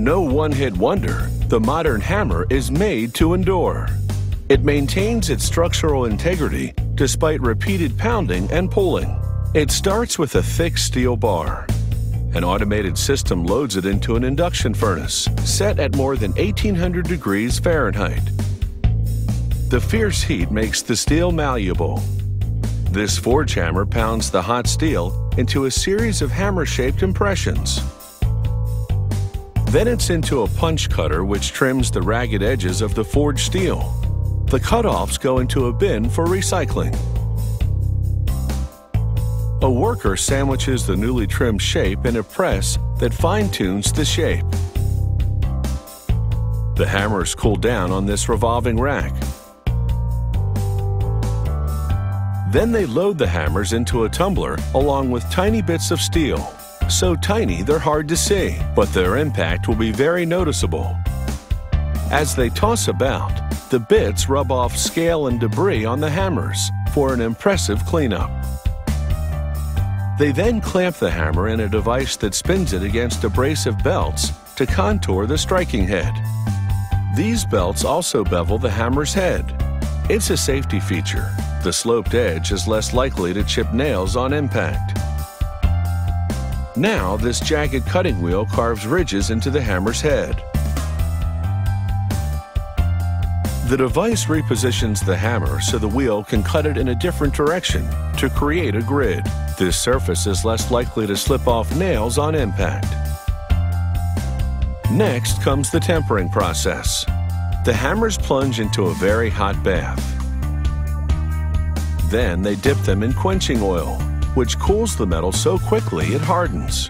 No one-hit wonder, the modern hammer is made to endure. It maintains its structural integrity despite repeated pounding and pulling. It starts with a thick steel bar. An automated system loads it into an induction furnace, set at more than 1800 degrees Fahrenheit. The fierce heat makes the steel malleable. This forge hammer pounds the hot steel into a series of hammer-shaped impressions. Then it's into a punch cutter which trims the ragged edges of the forged steel. The cutoffs go into a bin for recycling. A worker sandwiches the newly trimmed shape in a press that fine-tunes the shape. The hammers cool down on this revolving rack. Then they load the hammers into a tumbler along with tiny bits of steel. So tiny they're hard to see, but their impact will be very noticeable. As they toss about, the bits rub off scale and debris on the hammers for an impressive cleanup. They then clamp the hammer in a device that spins it against abrasive belts to contour the striking head. These belts also bevel the hammer's head. It's a safety feature. The sloped edge is less likely to chip nails on impact. Now, this jagged cutting wheel carves ridges into the hammer's head. The device repositions the hammer so the wheel can cut it in a different direction to create a grid. This surface is less likely to slip off nails on impact. Next comes the tempering process. The hammers plunge into a very hot bath. Then they dip them in quenching oil, which cools the metal so quickly it hardens.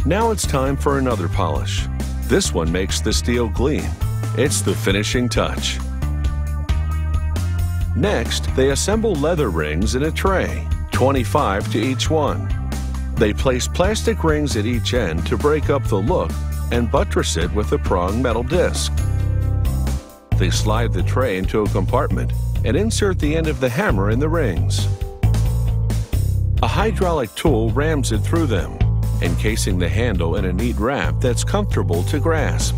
Now it's time for another polish. This one makes the steel gleam. It's the finishing touch. Next, they assemble leather rings in a tray, 25 to each one. They place plastic rings at each end to break up the look and buttress it with a prong metal disc. They slide the tray into a compartment and insert the end of the hammer in the rings. A hydraulic tool rams it through them, encasing the handle in a neat wrap that's comfortable to grasp.